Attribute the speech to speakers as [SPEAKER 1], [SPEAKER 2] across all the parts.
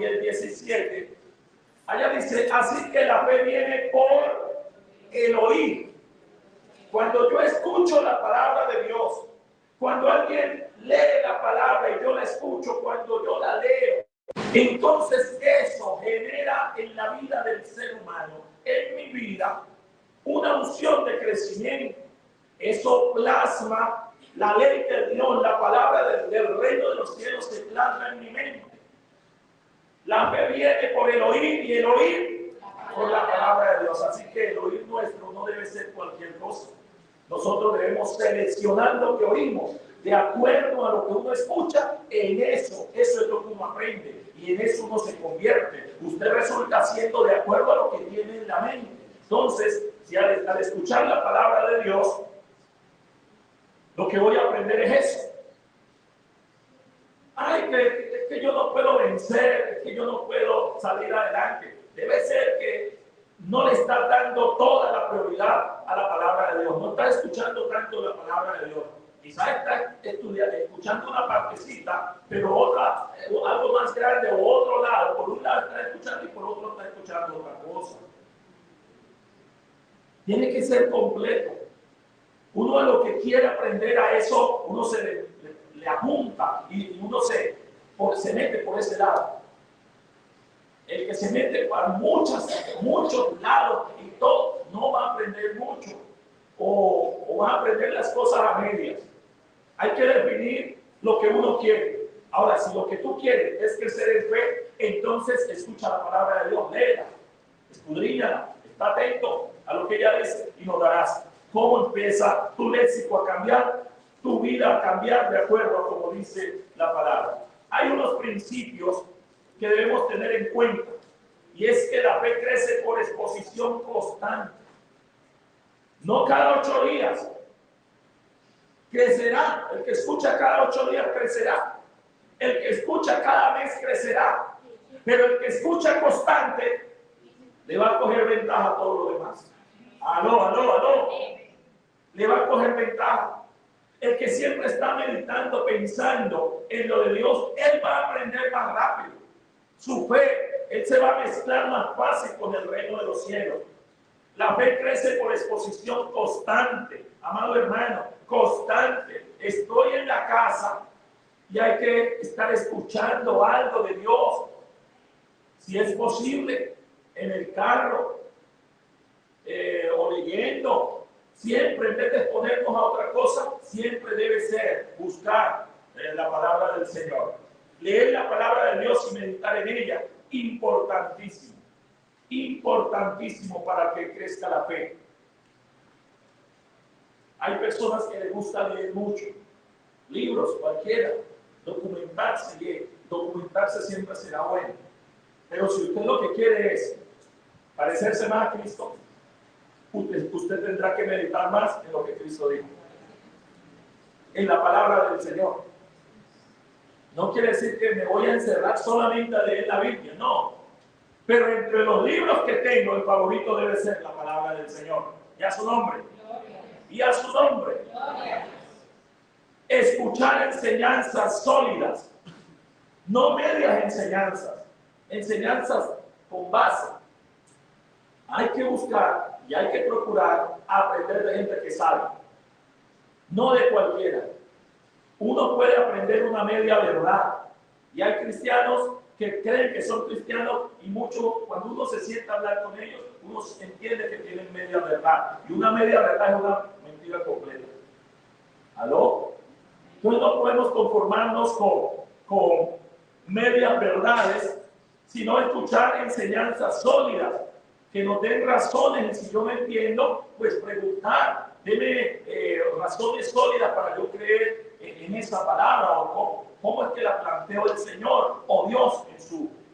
[SPEAKER 1] y el 17, allá dice, así que la fe viene por el oír. Cuando yo escucho la palabra de Dios, cuando alguien lee la palabra y yo la escucho, cuando yo la leo, entonces eso genera en la vida del ser humano, en mi vida, una unción de crecimiento. Eso plasma la ley de Dios, la palabra del reino de los cielos se plasma en mi mente. La fe viene por el oír y el oír por la palabra de Dios. Así que el oír nuestro no debe ser cualquier cosa. Nosotros debemos seleccionar lo que oímos de acuerdo a lo que uno escucha. Eso es lo que uno aprende y en eso uno se convierte. Usted resulta siendo de acuerdo a lo que tiene en la mente. Entonces, si al escuchar la palabra de Dios, lo que voy a aprender es eso. Ay, que yo no puedo vencer, que yo no puedo salir adelante. Debe ser que no le estás dando toda la prioridad a la palabra de Dios. No estás escuchando tanto la palabra de Dios. Quizás estás escuchando una partecita, pero otra, algo más grande o otro lado. Por un lado estás escuchando y por otro estás escuchando otra cosa. Tiene que ser completo. Uno a lo que quiere aprender a eso, uno se le apunta y uno se mete por ese lado. El que se mete para muchos lados y todo, no va a aprender mucho o va a aprender las cosas a medias. Hay que definir lo que uno quiere. Ahora, si lo que tú quieres es crecer en fe, entonces escucha la palabra de Dios, léela, escudriñala, está atento a lo que ella dice y notarás cómo empieza tu léxico a cambiar, tu vida a cambiar de acuerdo a como dice la palabra. Hay unos principios que debemos tener en cuenta, y es que la fe crece por exposición constante. No cada 8 días. Crecerá. El que escucha cada 8 días crecerá. El que escucha cada mes crecerá. Pero el que escucha constante le va a coger ventaja a todo lo demás. Aló. Le va a coger ventaja. El que siempre está meditando, pensando en lo de Dios, él va a aprender más rápido. Su fe, él se va a mezclar más fácil con el reino de los cielos. La fe crece por exposición constante, amado hermano, constante. Estoy en la casa y hay que estar escuchando algo de Dios. Si es posible, en el carro o leyendo. Siempre, en vez de exponernos a otra cosa, siempre debe ser buscar la palabra del Señor. Leer la palabra de Dios y meditar en ella, importantísimo. Importantísimo para que crezca la fe. Hay personas que les gusta leer mucho, libros, cualquiera, documentarse siempre será bueno. Pero si usted lo que quiere es parecerse más a Cristo, usted tendrá que meditar más en lo que Cristo dijo, en la palabra del Señor. No quiere decir que me voy a encerrar solamente a leer la Biblia, no. Pero entre los libros que tengo, el favorito debe ser la palabra del Señor. Y a su nombre. Y a su nombre. Escuchar enseñanzas sólidas, no medias enseñanzas con base. Hay que buscar y hay que procurar aprender de gente que sabe, no de cualquiera. Uno puede aprender una media verdad y hay cristianos que creen que son cristianos y mucho, cuando uno se sienta a hablar con ellos, uno entiende que tienen media verdad y una media verdad es una mentira completa. ¿Aló? Entonces no podemos conformarnos con medias verdades, sino escuchar enseñanzas sólidas que nos den razones, y si yo no entiendo, pues preguntar, deme razones sólidas para yo creer en esa palabra, o cómo es que la planteó el Señor o Dios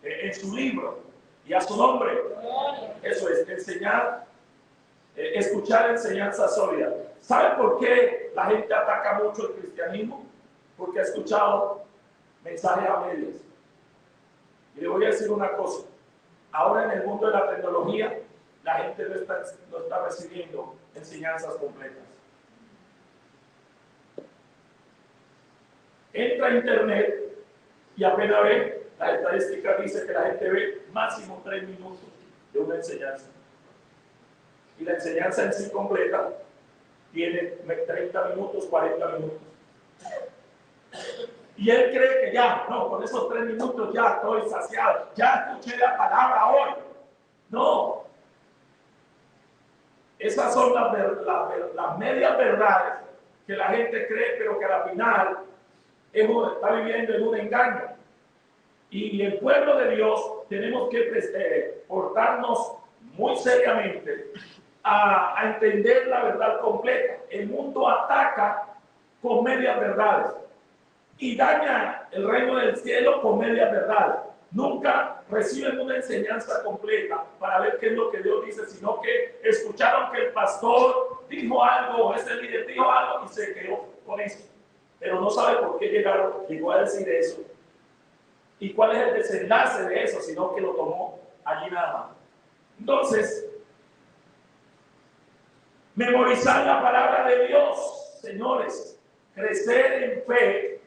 [SPEAKER 1] en su libro. Y a su nombre. Eso es, enseñar, escuchar enseñanzas sólidas. ¿Sabe por qué la gente ataca mucho el cristianismo? Porque ha escuchado mensajes a medias. Y le voy a decir una cosa. Ahora en el mundo de la tecnología, la gente no está recibiendo enseñanzas completas. Entra a internet y apenas ve La estadística dice que la gente ve máximo 3 minutos de una enseñanza. Y la enseñanza en sí completa tiene 30 minutos, 40 minutos. Y él cree que ya, no, con esos 3 minutos ya estoy saciado, ya escuché la palabra hoy. No. Esas son las medias verdades que la gente cree, pero que al final está viviendo en un engaño. Y el pueblo de Dios tenemos que portarnos muy seriamente a entender la verdad completa. El mundo ataca con medias verdades y daña el reino del cielo con medias verdades. Nunca reciben una enseñanza completa para ver qué es lo que Dios dice, sino que escucharon que el pastor dijo algo, o ese líder dijo algo y se quedó con eso. Pero no sabe por qué llegó a decir eso. Y cuál es el desenlace de eso, sino que lo tomó allí nada más. Entonces, memorizar la palabra de Dios, señores, crecer en fe.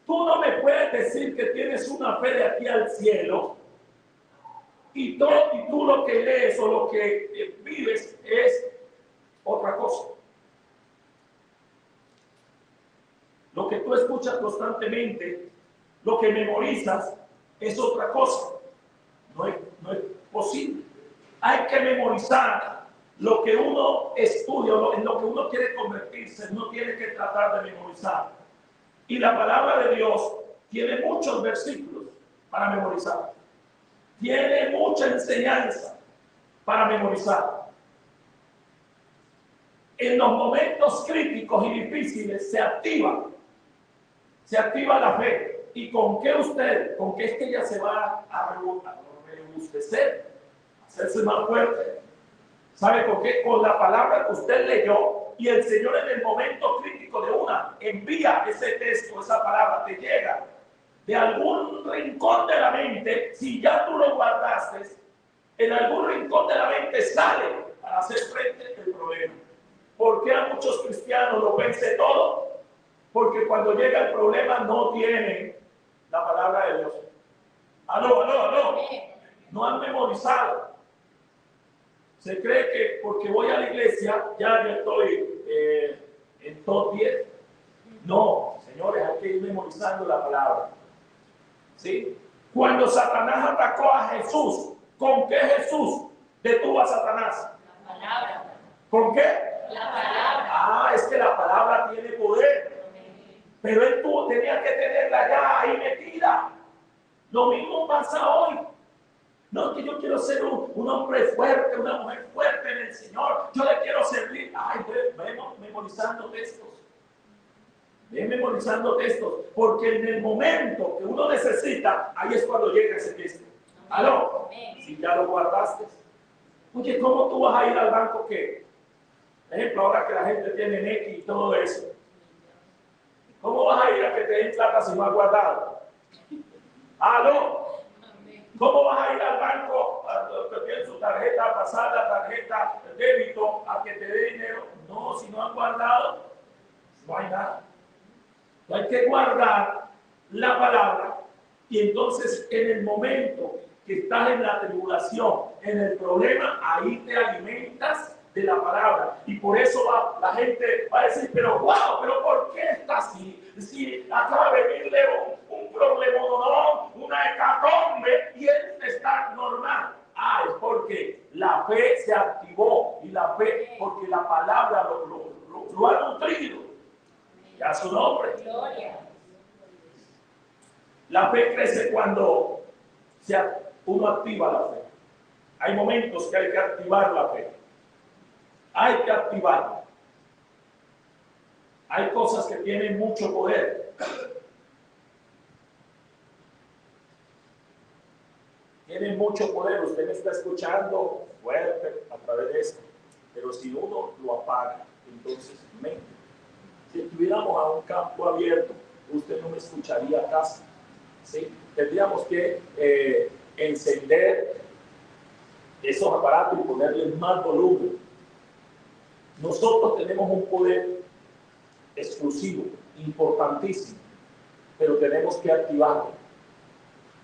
[SPEAKER 1] Tú no me puedes decir que tienes una fe de aquí al cielo y tú lo que lees o lo que vives es otra cosa. Lo que tú escuchas constantemente, lo que memorizas, es otra cosa. No es posible. Hay que memorizar lo que uno estudia, en lo que uno quiere convertirse. Uno tiene que tratar de memorizar. Y la palabra de Dios tiene muchos versículos para memorizar. Tiene mucha enseñanza para memorizar. En los momentos críticos y difíciles se activa la fe. ¿Y con qué con qué es que ella se va a robustecer, a hacerse más fuerte? ¿Sabe por qué? Con la palabra que usted leyó, y el Señor en el momento crítico de una envía ese texto, esa palabra, te llega de algún rincón de la mente. Si ya tú lo guardaste, en algún rincón de la mente sale para hacer frente al problema. ¿Por qué a muchos cristianos lo vence todo? Porque cuando llega el problema no tienen la palabra de Dios. Aló. No han memorizado. Se cree que porque voy a la iglesia ya yo estoy en top 10. No, señores, hay que ir memorizando la palabra. ¿Sí? Cuando Satanás atacó a Jesús, ¿con qué Jesús detuvo a Satanás?
[SPEAKER 2] La palabra.
[SPEAKER 1] ¿Con qué?
[SPEAKER 2] La palabra.
[SPEAKER 1] Ah, es que la palabra tiene poder. Pero él tenía que tenerla ya ahí metida. Lo mismo pasa hoy. No, que yo quiero ser un hombre fuerte, una mujer fuerte en el Señor. Yo le quiero servir. Ay, ven memorizando textos. Ven memorizando textos. Porque en el momento que uno necesita, ahí es cuando llega ese texto. ¿Aló? Si ya lo guardaste. Oye, ¿cómo tú vas a ir al banco que? Por ejemplo, ahora que la gente tiene X y todo eso. ¿Cómo vas a ir a que te den plata si no has guardado? ¿Aló? ¿Cómo vas a ir al banco que tiene su tarjeta pasada, tarjeta de débito, a que te dé dinero? No, si no han guardado, no hay nada. Hay que guardar la palabra y entonces en el momento que estás en la tribulación, en el problema, ahí te alimentas de la palabra. Y por eso la gente va a decir, pero wow, pero ¿por qué está así? Si acaba de venirle un problema, no, una hecatombe, y él está normal. Ah, es porque la fe se activó, y la fe, porque la palabra lo ha nutrido. Ya su nombre.
[SPEAKER 2] Gloria.
[SPEAKER 1] La fe crece cuando uno activa la fe. Hay momentos que hay que activar la fe. Hay que activarla. Hay cosas que tienen mucho poder. Tienen mucho poder. Usted me está escuchando fuerte a través de esto. Pero si uno lo apaga, entonces mente. Si estuviéramos a un campo abierto, usted no me escucharía casi. ¿Sí? Tendríamos que encender esos aparatos y ponerles más volumen. Nosotros tenemos un poder exclusivo, importantísimo, pero tenemos que activarlo.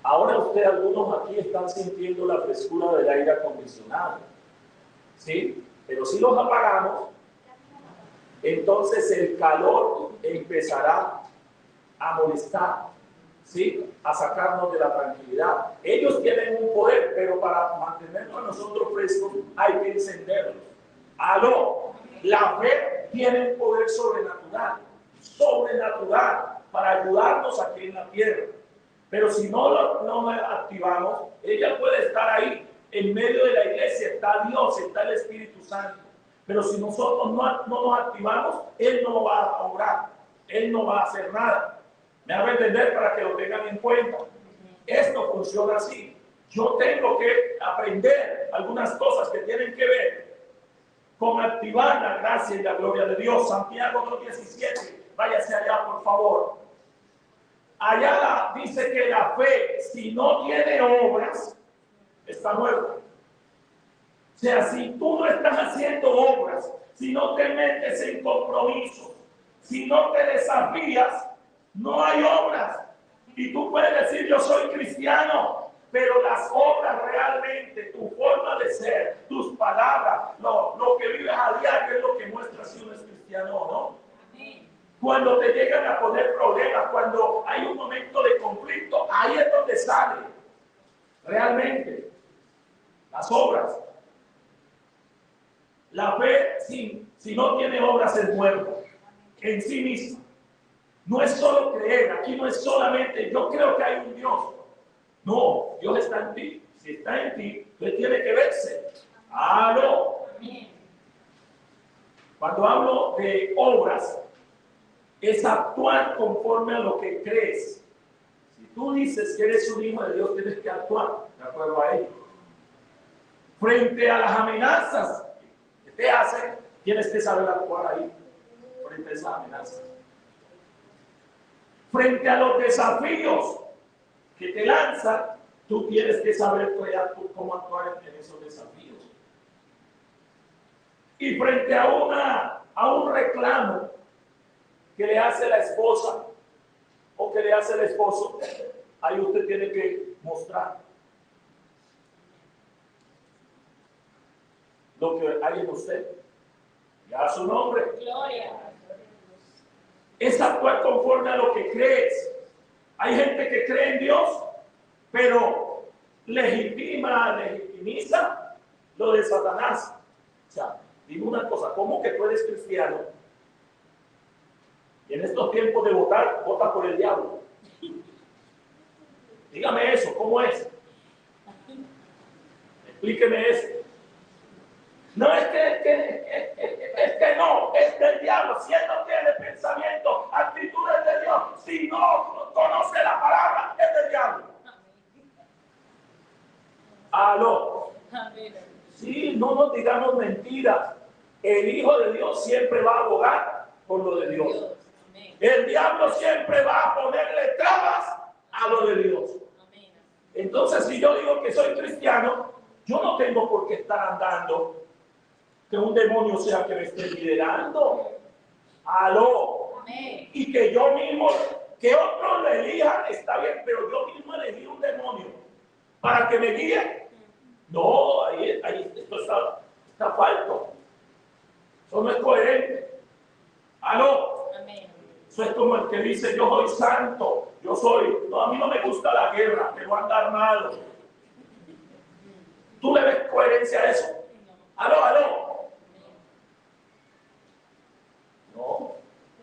[SPEAKER 1] Ahora ustedes, algunos aquí están sintiendo la frescura del aire acondicionado, ¿sí? Pero si los apagamos, entonces el calor empezará a molestar, ¿sí? A sacarnos de la tranquilidad. Ellos tienen un poder, pero para mantenernos a nosotros frescos hay que encenderlos. ¡Aló! La fe tiene un poder sobrenatural, para ayudarnos aquí en la tierra. Pero si no la activamos, ella puede estar ahí. En medio de la iglesia está Dios, está el Espíritu Santo. Pero si nosotros no nos activamos, Él no va a obrar. Él no va a hacer nada. Me hago entender para que lo tengan en cuenta. Esto funciona así. Yo tengo que aprender algunas cosas que tienen que ver con activar la gracia y la gloria de Dios. Santiago 2:17. Váyase allá, por favor. Allá dice que la fe, si no tiene obras, está muerta. O sea, si tú no estás haciendo obras, si no te metes en compromisos, si no te desafías, no hay obras. Y tú puedes decir, yo soy cristiano, pero las obras realmente, tu forma de ser, tus palabras, lo que vives a diario es lo que muestra si uno es cristiano o no. Cuando te llegan a poner problemas, cuando hay un momento de conflicto, ahí es donde sale realmente las obras. La fe, si no tiene obras, es muerta en sí misma. No es solo creer, aquí no es solamente yo creo que hay un Dios. No, Dios está en ti. Si está en ti, usted tiene que verse. ¡Aló! Cuando hablo de obras, es actuar conforme a lo que crees. Si tú dices que eres un hijo de Dios, tienes que actuar de acuerdo a ello. Frente a las amenazas que te hacen, tienes que saber actuar ahí, frente a esas amenazas. Frente a los desafíos que te lanzan, tú tienes que saber cómo actuar en esos desafíos. Y frente a un reclamo que le hace la esposa o que le hace el esposo, ahí usted tiene que mostrar lo que hay en usted. Ya su nombre.
[SPEAKER 2] Gloria.
[SPEAKER 1] Es actuar conforme a lo que crees. Hay gente que cree en Dios, pero legitimiza lo de Satanás. O sea, digo una cosa, ¿cómo que tú eres cristiano? Y en estos tiempos de votar, vota por el diablo. Dígame eso, ¿cómo es? Explíqueme eso. No es que no, es del diablo. Si él no tiene pensamiento, actitudes de Dios, si no conoce la palabra, es del diablo. ¿Aló? Sí, no nos digamos mentiras. El Hijo de Dios siempre va a abogar por lo de Dios. El diablo siempre va a ponerle trabas a lo de Dios. Entonces, si yo digo que soy cristiano, yo no tengo por qué estar andando que un demonio sea que me esté liderando. ¡Aló!
[SPEAKER 2] Amén.
[SPEAKER 1] Y que yo mismo, que otros le elijan, está bien, pero yo mismo elegí un demonio para que me guíe. No, ahí esto está falto. Eso no es coherente. ¡Aló!
[SPEAKER 2] Amén.
[SPEAKER 1] Eso es como el que dice, yo soy santo, yo soy. No, a mí no me gusta la guerra, me voy a andar armado. ¿Tú le ves coherencia a eso? ¡Aló!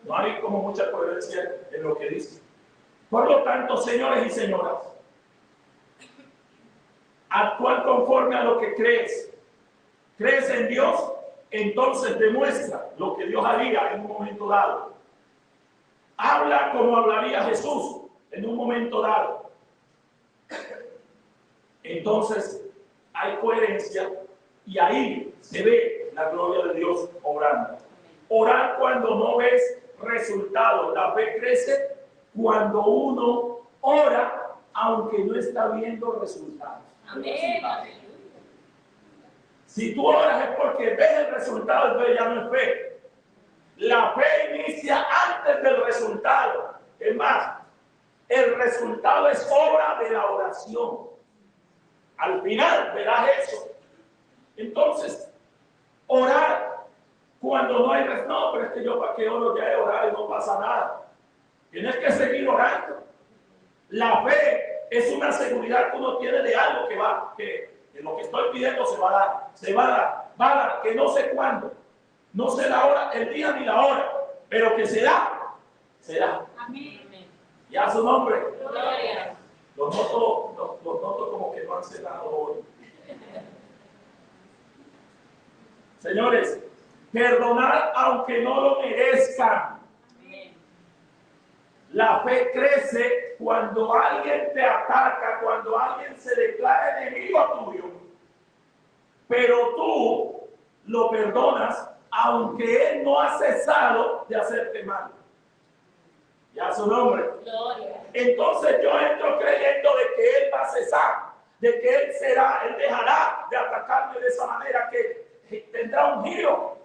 [SPEAKER 1] No hay como mucha coherencia en lo que dice. Por lo tanto, señores y señoras, actuar conforme a lo que crees. ¿Crees en Dios? Entonces demuestra lo que Dios haría en un momento dado. Habla como hablaría Jesús en un momento dado. Entonces hay coherencia y ahí se ve la gloria de Dios obrando. Orar cuando no ves resultados. La fe crece cuando uno ora aunque no está viendo resultados.
[SPEAKER 2] Amén.
[SPEAKER 1] Si tú oras es porque ves el resultado, entonces ya no es fe. La fe inicia antes del resultado. Es más, El resultado es obra de la oración. Al final verás eso. Entonces, orar cuando no hay respuesta. No, pero es que yo para qué oro, ya he orado y no pasa nada. Tienes que seguir orando. La fe es una seguridad que uno tiene de algo que lo que estoy pidiendo se va a dar, va a dar, que no sé cuándo, no sé la hora, el día ni la hora, pero que se da.
[SPEAKER 2] Amén.
[SPEAKER 1] Y a su nombre.
[SPEAKER 2] Gloria.
[SPEAKER 1] Los noto como que no han cenado hoy. Señores, perdonar aunque no lo merezcan.
[SPEAKER 2] Amén.
[SPEAKER 1] La fe crece cuando alguien te ataca, cuando alguien se declara enemigo tuyo, pero tú lo perdonas aunque él no ha cesado de hacerte mal. Y a su nombre.
[SPEAKER 2] Gloria.
[SPEAKER 1] Entonces yo entro creyendo de que él va a cesar, de que él dejará de atacarme de esa manera, que tendrá un giro.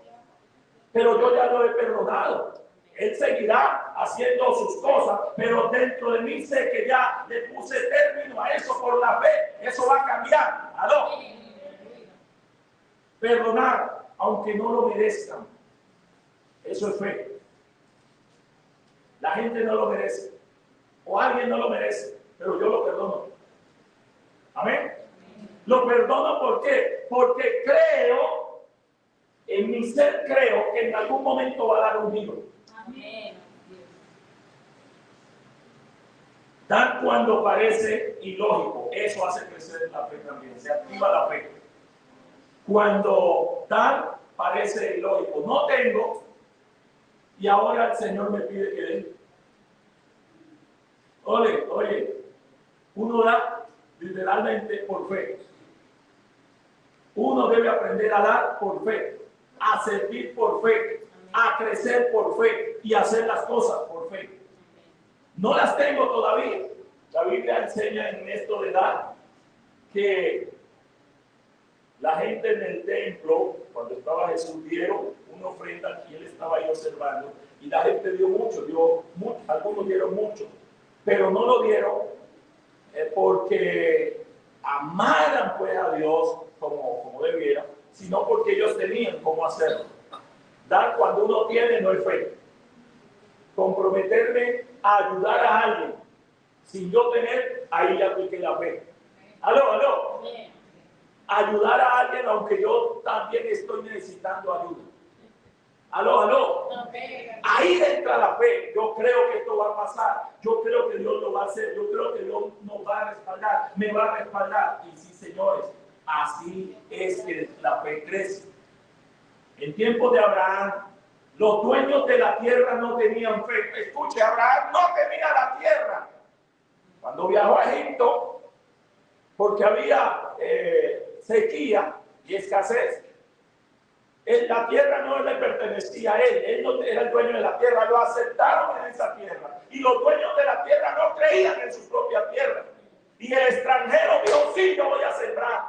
[SPEAKER 1] Pero yo ya lo he perdonado. Él seguirá haciendo sus cosas, pero dentro de mí sé que ya le puse término a eso por la fe. Eso va a cambiar. ¿Aló? Perdonar, aunque no lo merezcan. Eso es fe. La gente no lo merece. O alguien no lo merece, pero yo lo perdono. Amén. Lo perdono ¿por qué? Porque creo, en mi ser creo que en algún momento va a dar un giro.
[SPEAKER 2] Amén.
[SPEAKER 1] Tan cuando parece ilógico, eso hace crecer la fe también, se activa la fe. Cuando tal parece ilógico, no tengo, y ahora el Señor me pide que dé. Oye, uno da literalmente por fe. Uno debe aprender a dar por fe, a servir por fe, a crecer por fe y hacer las cosas por fe. No las tengo todavía. La Biblia enseña en esto de dar que la gente en el templo, cuando estaba Jesús, dieron una ofrenda y él estaba ahí observando. Y la gente dio mucho, algunos dieron mucho, pero no lo dieron porque amaran pues a Dios como debiera, sino porque ellos tenían cómo hacerlo. Dar cuando uno tiene no es fe. Comprometerme a ayudar a alguien sin yo tener, ahí ya apliqué la fe. Aló. Ayudar a alguien aunque yo también estoy necesitando ayuda. Aló. Ahí entra la fe. Yo creo que esto va a pasar. Yo creo que Dios lo va a hacer. Yo creo que Dios nos va a respaldar. Me va a respaldar. Y sí, señores, así es que la fe crece. En tiempos de Abraham, los dueños de la tierra no tenían fe. Escuche, Abraham no tenía la tierra. Cuando viajó a Egipto, porque había sequía y escasez, la tierra no le pertenecía a él no era el dueño de la tierra, lo aceptaron en esa tierra. Y los dueños de la tierra no creían en su propia tierra. Y el extranjero dijo, sí, yo voy a sembrar.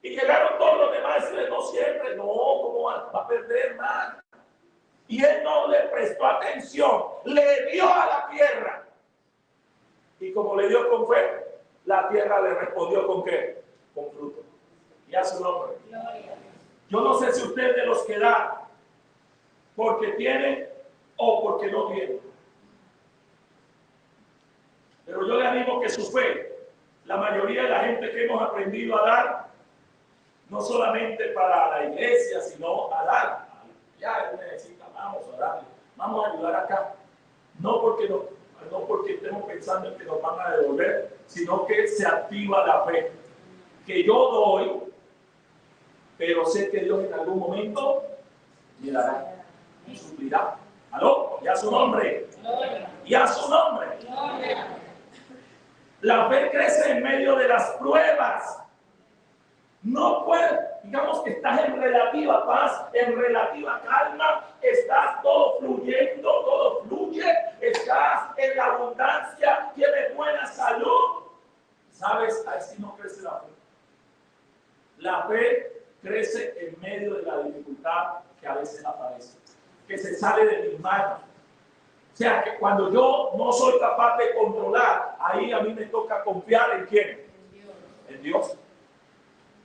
[SPEAKER 1] Y llegaron todos los demás y decían, no siempre, no, ¿cómo va a perder más? Y él no le prestó atención, le dio a la tierra. Y como le dio con fe, la tierra le respondió ¿con qué? Con fruto. Y a su nombre. Yo no sé si usted es de los que da porque tiene o porque no tiene. Pero yo le animo que su fe, la mayoría de la gente que hemos aprendido a dar, no solamente para la iglesia, sino a dar. Ya necesita, vamos a darle, vamos a ayudar acá. No porque estemos pensando en que nos van a devolver, sino que se activa la fe. Que yo doy, pero sé que Dios en algún momento me dará, me suplirá. ¿Aló? Y a su nombre. Y a su nombre. La fe crece en medio de las pruebas. No puedes, digamos que estás en relativa paz, en relativa calma, estás todo fluyendo, todo fluye, estás en la abundancia, tienes buena salud. ¿Sabes? Así no crece la fe. La fe crece en medio de la dificultad que a veces aparece, que se sale de mis manos. sea, que cuando yo no soy capaz de controlar, ahí a mí me toca confiar en quién, en Dios.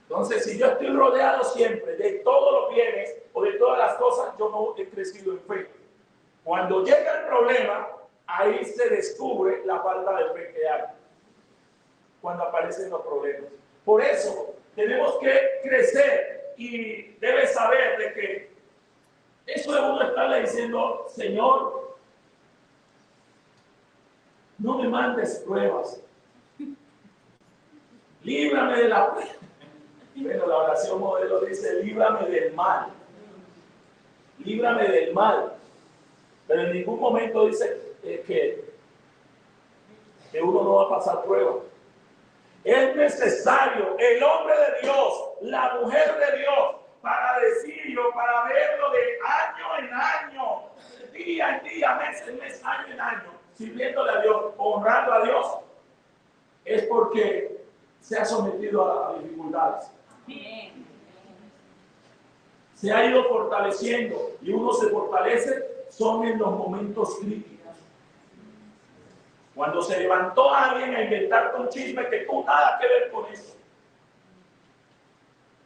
[SPEAKER 1] Entonces, si yo estoy rodeado siempre de todos los bienes o de todas las cosas, yo no he crecido en fe. Cuando llega el problema, ahí se descubre la falta de fe que hay. Cuando aparecen los problemas. Por eso, tenemos que crecer y debes saber de que eso es uno estarle diciendo, Señor, no me mandes pruebas. Líbrame de la prueba. Bueno, la oración modelo dice, líbrame del mal. Líbrame del mal. Pero en ningún momento dice que uno no va a pasar pruebas. Es necesario el hombre de Dios, la mujer de Dios, para decirlo, para verlo de año en año, día en día, mes en mes, año en año, sirviéndole a Dios, honrando a Dios, es porque se ha sometido a dificultades. Se ha ido fortaleciendo y uno se fortalece son en los momentos críticos. Cuando se levantó alguien a inventarte un chisme que tú nada que ver con eso.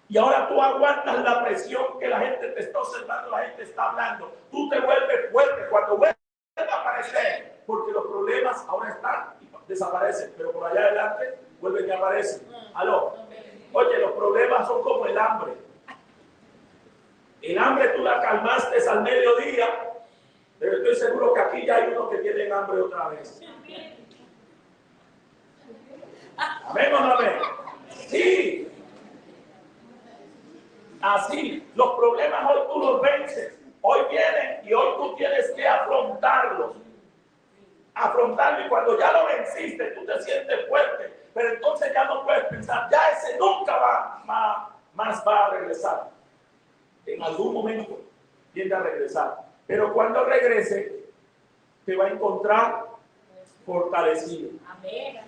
[SPEAKER 1] Y ahora tú aguantas la presión que la gente te está observando, la gente está hablando. Tú te vuelves fuerte cuando vuelves a aparecer, porque los problemas ahora están y desaparecen, pero por allá adelante vuelven y aparecen. Aló. Oye, los problemas son como el hambre. El hambre tú la calmaste al mediodía, pero estoy seguro que aquí ya hay unos que tienen hambre otra vez. ¿Amén o no amén? Sí. Así, los problemas hoy tú los vences. Hoy vienen y hoy tú tienes que afrontarlos. Afrontarlo, y cuando ya lo venciste, tú te sientes fuerte. Pero entonces ya no puedes pensar, ya ese nunca más va a regresar. En algún momento tiende a regresar. Pero cuando regrese, te va a encontrar fortalecido. Amén.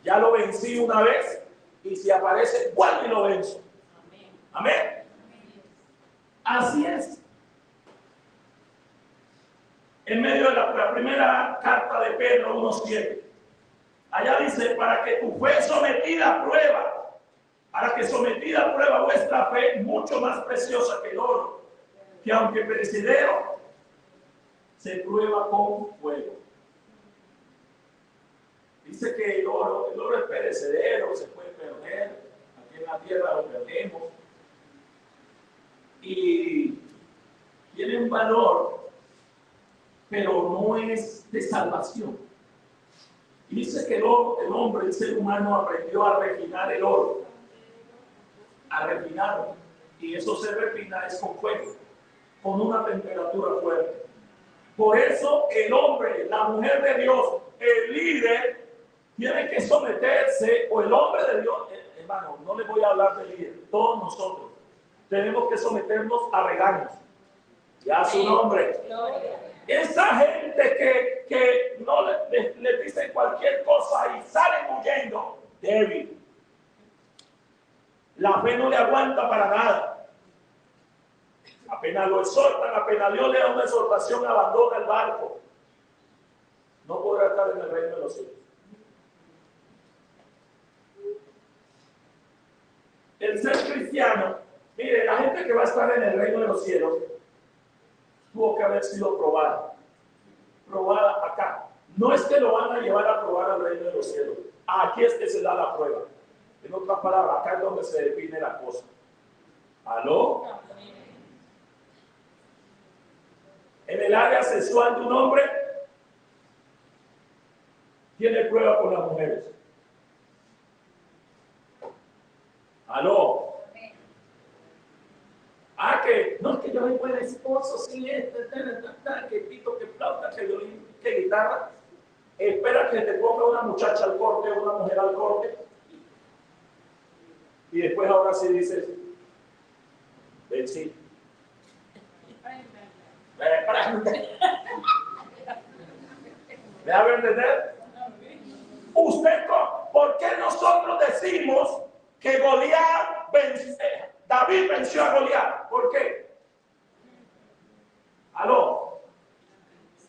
[SPEAKER 1] Ya lo vencí una vez y si aparece, vuelvo y lo venzo. Amén. Así es. En medio de la primera carta de Pedro 1:7, allá dice, para que tu fe sometida a prueba, para que sometida a prueba vuestra fe, mucho más preciosa que el oro, que aunque perecedero, se prueba con fuego. Dice que el oro es perecedero, se puede perder, aquí en la tierra lo perdemos, y tiene un valor, pero no es de salvación. Y dice que el hombre, el ser humano, aprendió a refinar el oro, a refinarlo, y eso se refina es con fuego, con una temperatura fuerte. Por eso el hombre, la mujer de Dios, el líder, tiene que someterse, o el hombre de Dios, hermano, no le voy a hablar de líder, todos nosotros tenemos que someternos a regaños. Ya su nombre. Esa gente que no le dicen cualquier cosa y salen huyendo, débil. La fe no le aguanta para nada. Apenas lo exhortan, apenas Dios le da una exhortación, abandona el barco. No podrá estar en el reino de los cielos. El ser cristiano, mire, la gente que va a estar en el reino de los cielos tuvo que haber sido probada acá. No es que lo van a llevar a probar al reino de los cielos. Aquí es que se da la prueba. En otras palabras, acá es donde se define la cosa. ¿Aló? En el área sexual de un hombre, tiene prueba con las mujeres. ¿Aló? Que no es que yo soy buen esposo, sí, que pito, que flauta, que violín, que guitarra. Espera que te ponga una muchacha al corte, una mujer al corte. Y después ahora sí dices, ven sí. ¿Me hago entender? Usted, ¿por qué nosotros decimos que David venció a Goliat? ¿Por qué? ¿Aló?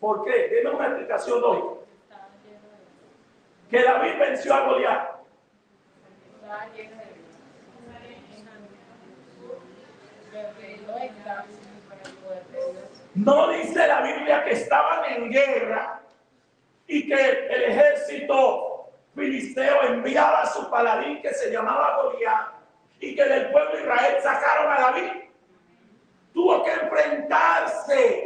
[SPEAKER 1] ¿Por qué? Deme una explicación lógica. Que David venció a Goliat. No dice la Biblia que estaban en guerra y que el ejército filisteo enviaba a su paladín que se llamaba Goliat y que del pueblo de Israel sacaron a David. Tuvo que enfrentarse.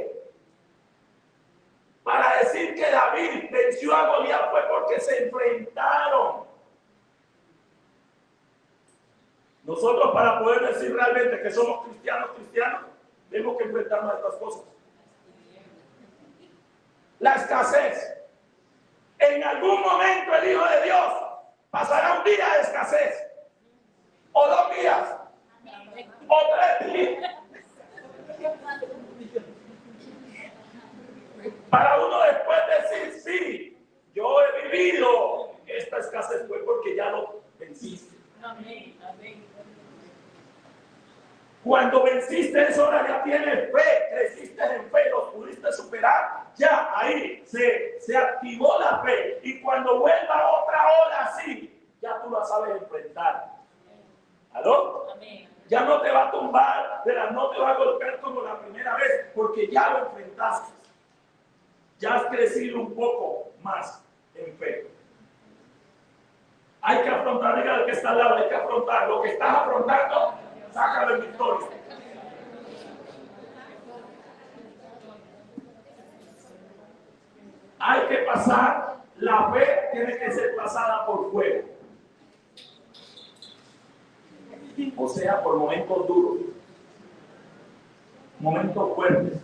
[SPEAKER 1] Para decir que David venció a Goliat fue porque se enfrentaron. Nosotros, para poder decir realmente que somos cristianos, tenemos que enfrentarnos a estas cosas. La escasez. En algún momento el Hijo de Dios pasará un día de escasez. O 2 días. O 3 días. Para uno después decir, sí, yo he vivido esta escasez, fue porque ya lo venciste.
[SPEAKER 2] Amén, amén.
[SPEAKER 1] Cuando venciste eso, ahora ya tienes fe, creciste en fe, los pudiste superar, ya ahí se activó la fe. Y cuando vuelva otra ola así, ya tú la sabes enfrentar. ¿Aló?
[SPEAKER 2] Amén.
[SPEAKER 1] Ya no te va a tumbar, no te va a golpear como la primera vez, porque ya lo enfrentaste. Ya has crecido un poco más en fe. Hay que afrontar, diga al que está al lado, hay que afrontar. Lo que estás afrontando, sácalo en victoria. Hay que pasar, la fe tiene que ser pasada por fuego. O sea, por momentos duros, momentos fuertes.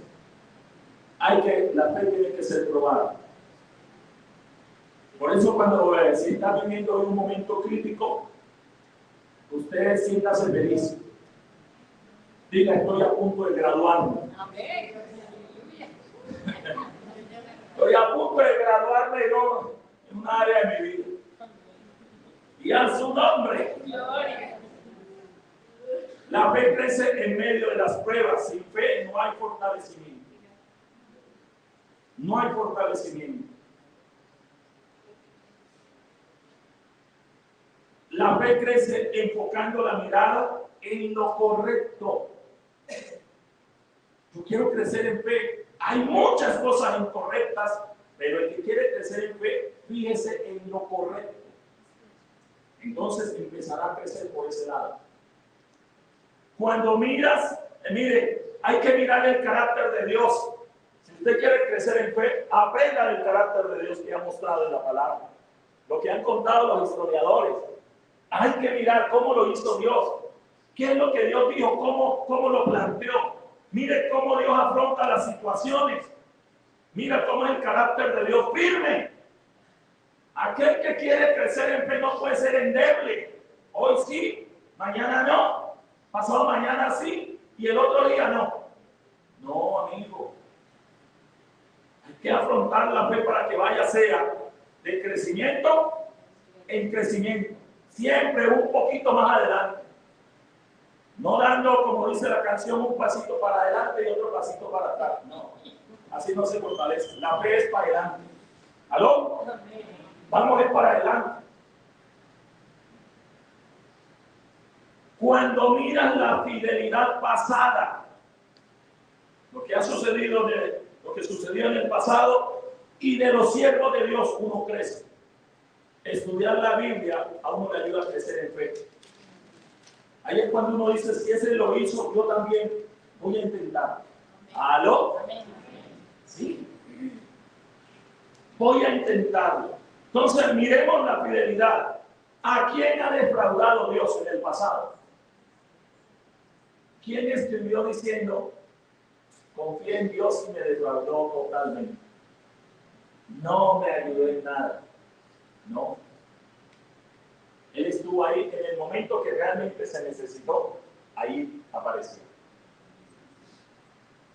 [SPEAKER 1] La fe tiene que ser probada. Por eso cuando si está viviendo hoy un momento crítico, usted siéntase feliz. Diga, estoy a punto de graduarme.
[SPEAKER 2] Amén.
[SPEAKER 1] Estoy a punto de graduarme en un área de mi vida. Y a su nombre.
[SPEAKER 2] Gloria.
[SPEAKER 1] La fe crece en medio de las pruebas. Sin fe no hay fortalecimiento. No hay fortalecimiento. La fe crece enfocando la mirada en lo correcto. Yo quiero crecer en fe. Hay muchas cosas incorrectas, pero el que quiere crecer en fe, fíjese en lo correcto. Entonces empezará a crecer por ese lado. Cuando miras, mire, hay que mirar el carácter de Dios. Si usted quiere crecer en fe, aprenda del carácter de Dios que ha mostrado en la palabra. Lo que han contado los historiadores. Hay que mirar cómo lo hizo Dios. ¿Qué es lo que Dios dijo? ¿Cómo lo planteó? Mire cómo Dios afronta las situaciones. Mira cómo es el carácter de Dios firme. Aquel que quiere crecer en fe no puede ser endeble. Hoy sí, mañana no. Pasado mañana sí y el otro día no. No, amigo. Hay que afrontar la fe para que sea de crecimiento en crecimiento. Siempre un poquito más adelante. No dando, como dice la canción, un pasito para adelante y otro pasito para atrás. No, así no se fortalece. La fe es para adelante. ¿Aló? Vamos a ir para adelante. Cuando miras la fidelidad pasada, lo que ha sucedido, lo que sucedió en el pasado y de los siervos de Dios, uno crece. Estudiar la Biblia a uno le ayuda a crecer en fe. Ahí es cuando uno dice, si ese lo hizo, yo también voy a intentar. ¿Aló? Sí. Voy a intentarlo. Entonces, miremos la fidelidad. ¿A quién ha defraudado Dios en el pasado? ¿Quién escribió diciendo, confié en Dios y me defraudó totalmente? No me ayudó en nada. No. Él estuvo ahí en el momento que realmente se necesitó. Ahí apareció.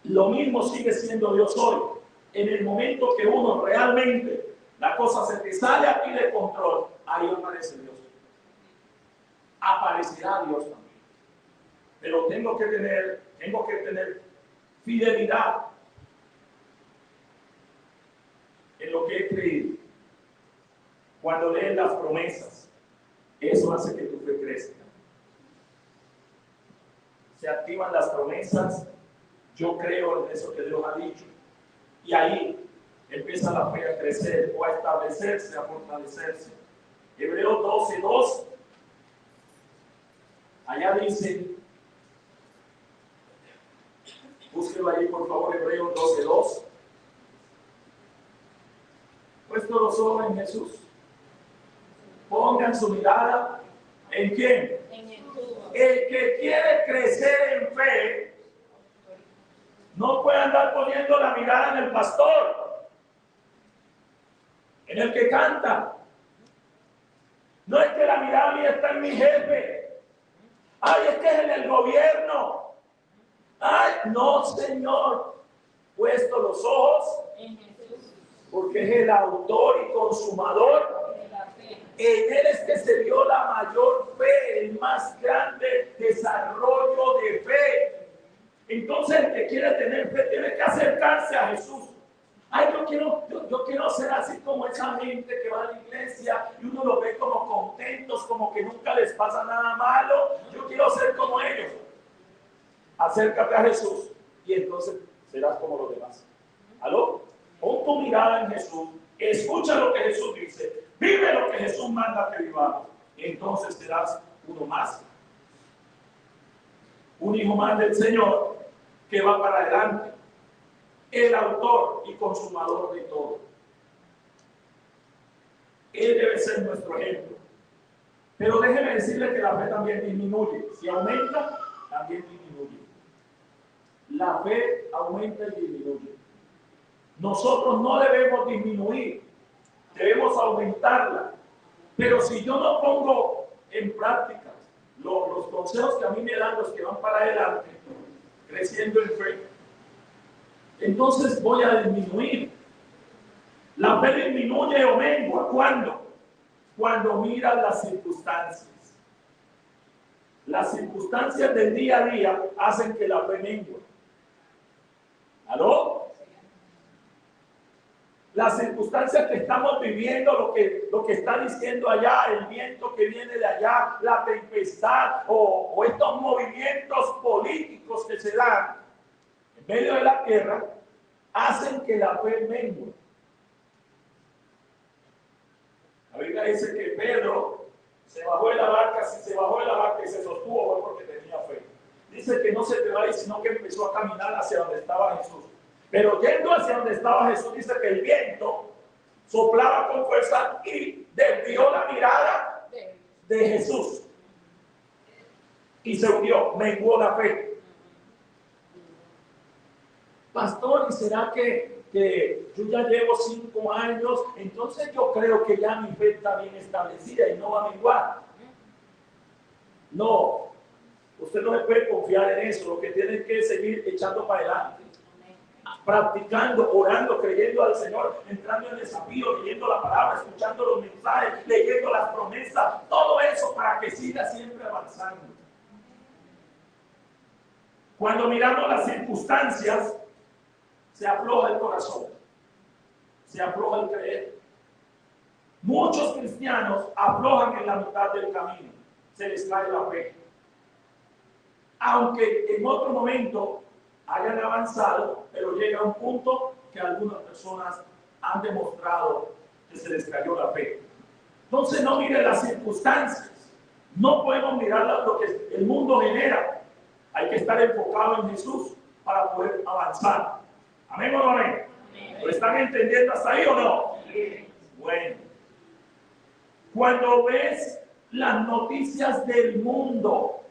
[SPEAKER 1] Lo mismo sigue siendo Dios hoy. En el momento que uno realmente, la cosa se te sale aquí de control, ahí aparece Dios. Aparecerá Dios también. Pero tengo que tener fidelidad. lo que he creído. Cuando leen las promesas, eso hace que tu fe crezca. Se activan las promesas, yo creo en eso que Dios ha dicho, y ahí empieza la fe a crecer o a establecerse, a fortalecerse. Hebreos 12:2, allá dice, búsquelo ahí por favor, Hebreos 12:2. Puesto los ojos en Jesús, pongan su mirada en quién. El que quiere crecer en fe no puede andar poniendo la mirada en el pastor, en el que canta. No es que la mirada mía está en mi jefe. Ay, es que es en el gobierno. Ay, no, Señor. Puesto los ojos
[SPEAKER 2] En Jesús.
[SPEAKER 1] porque es el autor y consumador.
[SPEAKER 2] De la fe.
[SPEAKER 1] En Él es que se dio la mayor fe, el más grande desarrollo de fe. Entonces el que quiere tener fe tiene que acercarse a Jesús. Ay, yo quiero ser así como esa gente que va a la iglesia y uno los ve como contentos, como que nunca les pasa nada malo. Yo quiero ser como ellos. Acércate a Jesús y entonces serás como los demás. ¿Aló? Pon tu mirada en Jesús, escucha lo que Jesús dice, vive lo que Jesús manda que vivamos. Entonces serás uno más. Un hijo más del Señor que va para adelante. El autor y consumador de todo. Él debe ser nuestro ejemplo. Pero déjeme decirle que la fe también disminuye. Si aumenta, también disminuye. La fe aumenta y disminuye. Nosotros no debemos disminuir, debemos aumentarla. Pero si yo no pongo en práctica los consejos que a mí me dan los que van para adelante, creciendo en fe, entonces voy a disminuir. La fe disminuye o mengua. ¿Cuándo? Cuando miras las circunstancias. Las circunstancias del día a día hacen que la fe mengue. ¿Aló? Las circunstancias que estamos viviendo, lo que está diciendo allá, el viento que viene de allá, la tempestad o estos movimientos políticos que se dan en medio de la tierra, hacen que la fe mengue. La Biblia dice que Pedro se bajó de la barca, si se bajó de la barca y se sostuvo fue porque tenía fe. Dice que no se te va a ir, sino que empezó a caminar hacia donde estaba Jesús. Pero yendo hacia donde estaba Jesús, dice que el viento soplaba con fuerza y desvió la mirada de Jesús. Y se hundió, menguó la fe. Pastor, ¿y será que yo ya llevo 5 años? Entonces yo creo que ya mi fe está bien establecida y no va a menguar. No, usted no se puede confiar en eso. Lo que tiene que seguir echando para adelante. Practicando, orando, creyendo al Señor, entrando en desafío, leyendo la palabra, escuchando los mensajes, leyendo las promesas, todo eso para que siga siempre avanzando. Cuando miramos las circunstancias, se afloja el corazón, se afloja el creer. Muchos cristianos aflojan en la mitad del camino, se les cae la fe. Aunque en otro momento hayan avanzado, pero llega un punto que algunas personas han demostrado que se les cayó la fe. Entonces no mire las circunstancias, no podemos mirar lo que el mundo genera. Hay que estar enfocado en Jesús para poder avanzar. ¿Amén o no amén? ¿Lo están entendiendo hasta ahí o no? Bueno, cuando ves las noticias del mundo,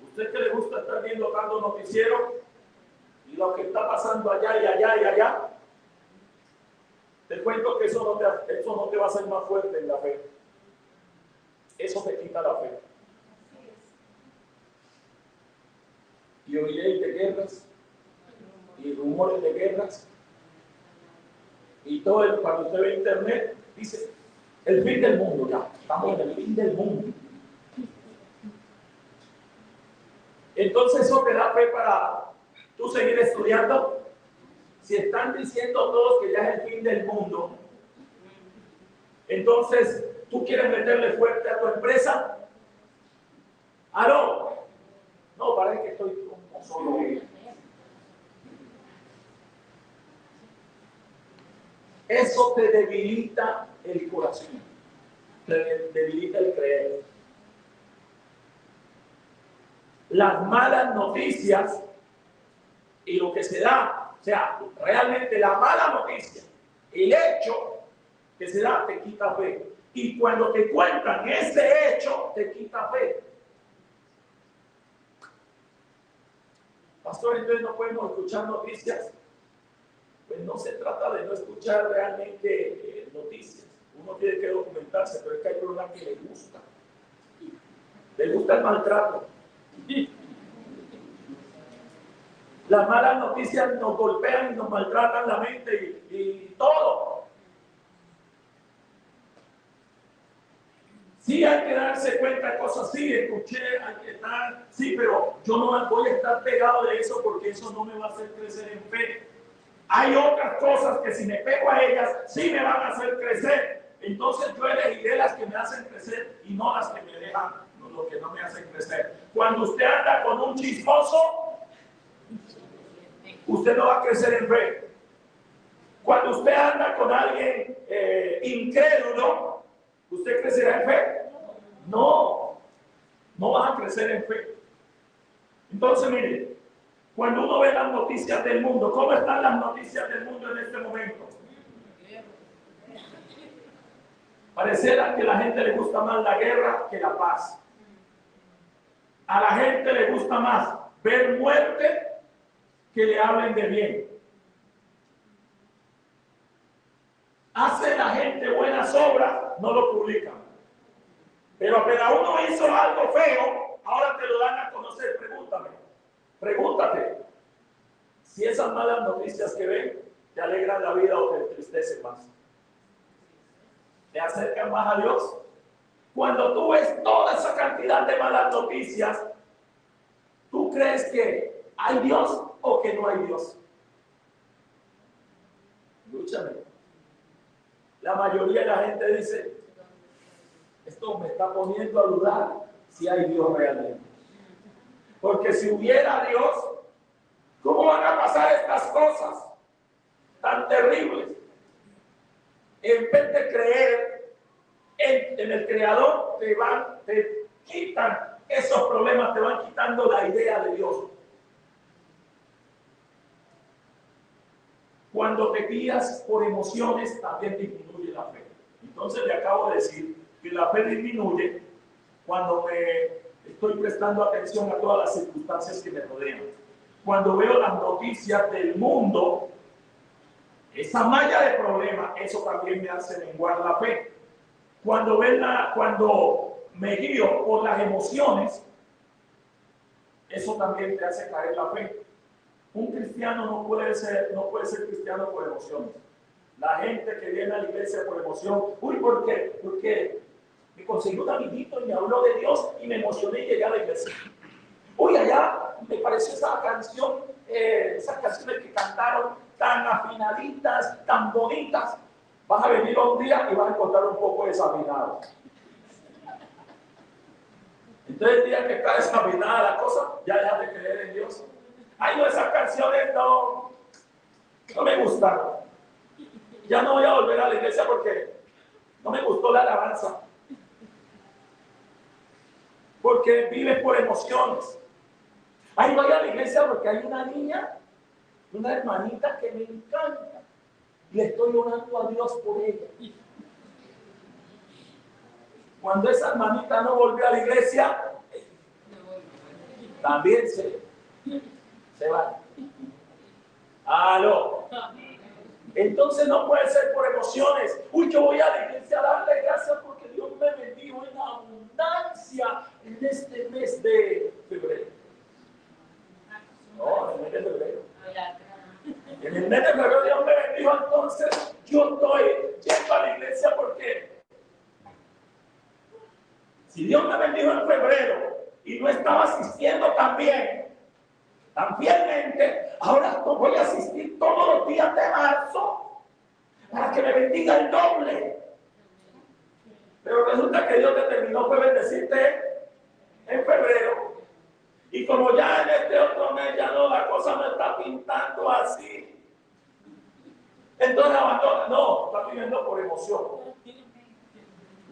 [SPEAKER 1] ¿usted que le gusta estar viendo tanto noticiero y lo que está pasando allá y allá y allá? Te cuento que eso no te va a hacer más fuerte en la fe. Eso te quita la fe. Y oiréis de guerras y rumores de guerras y todo cuando usted ve internet dice el fin del mundo. Ya estamos en el fin del mundo. Entonces eso te da fe para tú seguir estudiando, Si están diciendo todos que ya es el fin del mundo, entonces, ¿tú quieres meterle fuerte a tu empresa? ¿Aló? No, parece que estoy como solo. Eso te debilita el corazón, te debilita el creer. Las malas noticias y lo que se da, o sea, realmente la mala noticia, el hecho que se da te quita fe. Y cuando te cuentan ese hecho, te quita fe. Pastor, entonces no podemos escuchar noticias. Pues no se trata de no escuchar realmente noticias. Uno tiene que documentarse, pero es que hay personas que les gusta. Les gusta el maltrato. Las malas noticias nos golpean y nos maltratan la mente y todo. Sí hay que darse cuenta de cosas, sí, escuché, hay que estar, sí, pero yo no voy a estar pegado de eso porque eso no me va a hacer crecer en fe. Hay otras cosas que si me pego a ellas, sí me van a hacer crecer. Entonces yo elegiré las que me hacen crecer y no las que me dejan, lo que no me hacen crecer. Cuando usted anda con un chismoso, usted no va a crecer en fe. Cuando usted anda con alguien incrédulo, ¿usted crecerá en fe? No, no vas a crecer en fe. Entonces, mire, cuando uno ve las noticias del mundo, ¿cómo están las noticias del mundo en este momento? Pareciera que a la gente le gusta más la guerra que la paz. A la gente le gusta más ver muerte que le hablen de bien. Hace la gente buenas obras, no lo publican. Pero apenas uno hizo algo feo, ahora te lo dan a conocer. Pregúntate si esas malas noticias que ven te alegran la vida o te entristecen más. ¿Te acercan más a Dios? Cuando tú ves toda esa cantidad de malas noticias, ¿tú crees que hay Dios o que no hay Dios? Escúchame. La mayoría de la gente dice, esto me está poniendo a dudar si hay Dios realmente. Porque si hubiera Dios, ¿cómo van a pasar estas cosas tan terribles? En vez de creer en el Creador, te quitan esos problemas, te van quitando la idea de Dios. Cuando te guías por emociones, también disminuye la fe. Entonces le acabo de decir que la fe disminuye cuando me estoy prestando atención a todas las circunstancias que me rodean. Cuando veo las noticias del mundo, esa malla de problemas, eso también me hace menguar la fe. Cuando me guío por las emociones, eso también te hace caer la fe. Un cristiano no puede ser cristiano por emociones. La gente que viene a la iglesia por emoción, ¿por qué? Porque me conseguí un amiguito y me habló de Dios y me emocioné y llegué a la iglesia. Allá me pareció esa canción, esas canciones que cantaron tan afinaditas, tan bonitas. Vas a venir un día y vas a encontrar un poco desafinado. Entonces el día que está desafinada la cosa, ya dejas de creer en Dios. Ay, no, esas canciones no me gustaron. Ya no voy a volver a la iglesia porque no me gustó la alabanza. Porque vives por emociones. Ay, voy a la iglesia porque hay una niña, una hermanita que me encanta. Y le estoy orando a Dios por ella. Cuando esa hermanita no volvió a la iglesia, también se va. ¡Aló! Entonces no puede ser por emociones. Yo voy a la iglesia a darle gracias porque Dios me bendijo en abundancia en este mes de febrero. No, en el mes de febrero. En el mes de febrero Dios me bendijo, entonces yo estoy yendo a la iglesia porque si Dios me bendijo en febrero y no estaba asistiendo también, tan fielmente, ahora voy a asistir todos los días de marzo para que me bendiga el doble. Pero resulta que Dios determinó fue bendecirte en febrero. Y como ya en este otro mes ya no, la cosa no está pintando así. Entonces abandona. No, está viviendo por emoción.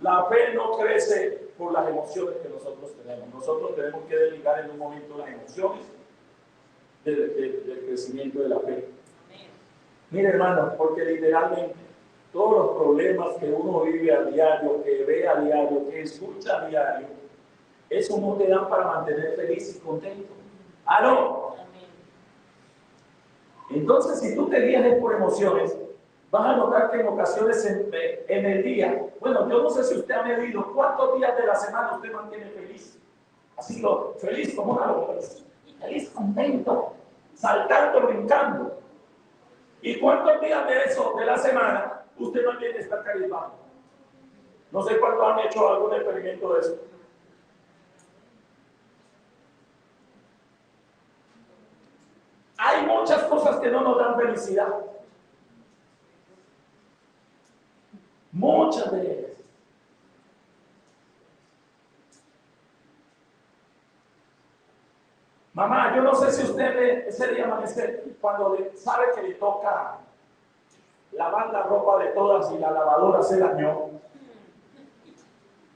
[SPEAKER 1] La fe no crece por las emociones que nosotros tenemos. Nosotros tenemos que desligar en un momento las emociones del crecimiento de la fe. Mire, hermano, porque literalmente todos los problemas que uno vive a diario, que ve a diario, que escucha a diario, eso no te dan para mantener feliz y contento. ¿Aló? Entonces, si tú te guías por emociones, vas a notar que en ocasiones en el día, bueno, yo no sé si usted ha medido cuántos días de la semana usted mantiene feliz. Así lo feliz como una loca, feliz, contento, saltando, brincando. ¿Y cuántos días de eso, de la semana, usted mantiene estar carizmado? No sé cuántos han hecho algún experimento de eso. Hay muchas cosas que no nos dan felicidad. Muchas de ellas. Mamá, yo no sé si usted ese día amanece cuando sabe que le toca lavar la ropa de todas y la lavadora se dañó.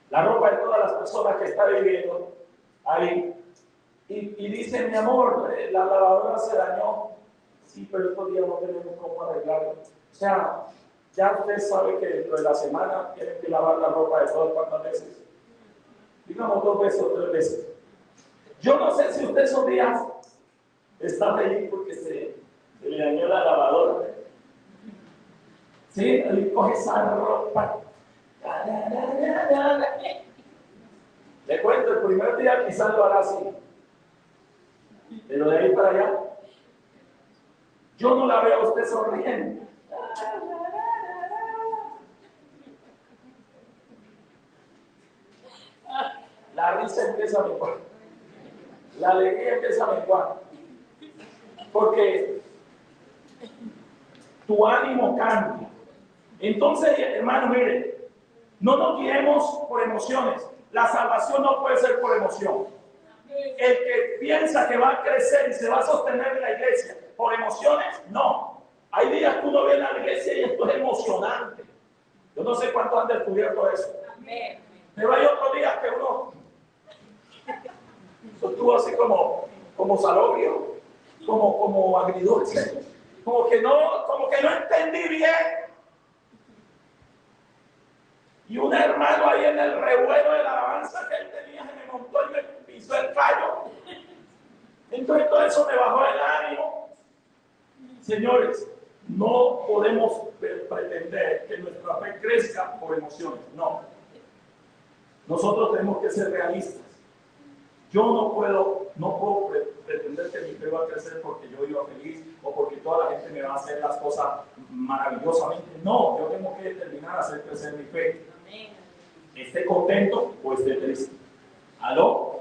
[SPEAKER 1] La ropa de todas las personas que está viviendo ahí. Y dice, mi amor, la lavadora se dañó. Sí, pero estos días no tenemos cómo arreglarlo. O sea, ya usted sabe que dentro de la semana tienen que lavar la ropa de todas cuántas veces. Digamos 2 veces o 3 veces. Yo no sé si usted esos días está feliz porque se le dañó la lavadora. Sí, y coge esa ropa. Le cuento, el primer día quizás lo hará así. Pero de ahí para allá, yo no la veo a usted sonriendo. La risa empieza a menguar. La alegría empieza a menguar. Porque tu ánimo cambia. Entonces, hermano, mire, no nos guiemos por emociones. La salvación no puede ser por emoción. El que piensa que va a crecer y se va a sostener en la iglesia por emociones, no. Hay días que uno viene a la iglesia y esto es emocionante. Yo no sé cuántos han descubierto eso. Pero hay otros días que uno estuvo así como salobrio, como agridulce, como que no entendí bien. Y un hermano ahí en el revuelo de la alabanza que él tenía se me montó y me pisó el callo. Entonces todo eso me bajó el ánimo. Señores, no podemos pretender que nuestra fe crezca por emociones. No. Nosotros tenemos que ser realistas. Yo no puedo pretender que mi fe va a crecer porque yo viva feliz o porque toda la gente me va a hacer las cosas maravillosamente. No, yo tengo que determinar hacer crecer mi fe. Esté contento o esté triste. ¿Aló?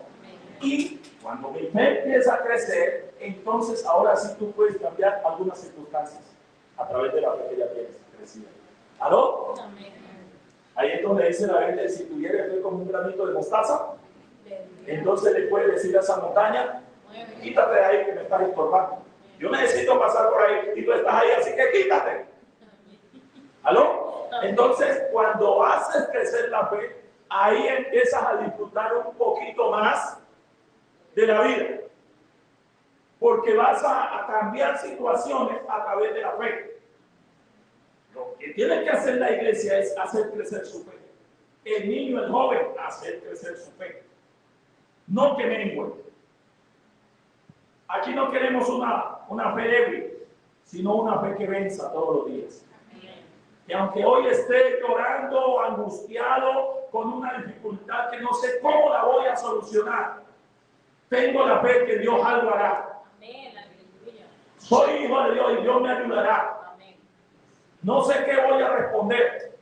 [SPEAKER 1] Y cuando mi fe empieza a crecer, entonces ahora sí tú puedes cambiar algunas circunstancias a través de la fe que ya tienes crecida. ¿Aló? Ahí es donde dice la Biblia, si tuviera fe como un granito de mostaza, entonces le puedes decir a esa montaña, quítate de ahí que me estás estorbando. Yo necesito pasar por ahí y tú estás ahí, así que quítate. ¿Aló? Entonces, cuando haces crecer la fe, ahí empiezas a disfrutar un poquito más de la vida. Porque vas a cambiar situaciones a través de la fe. Lo que tiene que hacer la iglesia es hacer crecer su fe. El niño, el joven, hacer crecer su fe. No que mengue. Aquí no queremos una fe débil, sino una fe que venza todos los días. Que aunque hoy esté llorando, angustiado, con una dificultad que no sé cómo la voy a solucionar, tengo la fe que Dios algo hará. Soy hijo de Dios y Dios me ayudará. No sé qué voy a responder,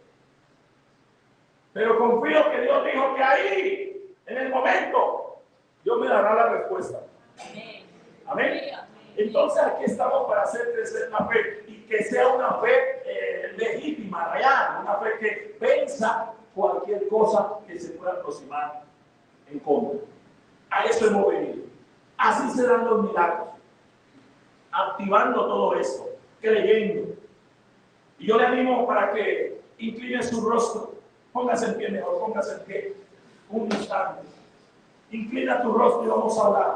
[SPEAKER 1] pero confío que Dios dijo que ahí, en el momento, Dios me dará la respuesta. Amén.
[SPEAKER 2] Sí, amén.
[SPEAKER 1] Entonces aquí estamos para hacer crecer la fe y que sea una fe legítima, real, una fe que venza cualquier cosa que se pueda aproximar en contra. A eso hemos venido. Así se dan los milagros, activando todo esto, creyendo. Y yo le animo para que incline su rostro. Póngase en pie mejor, póngase en pie. Un instante. Inclina tu rostro y vamos a hablar.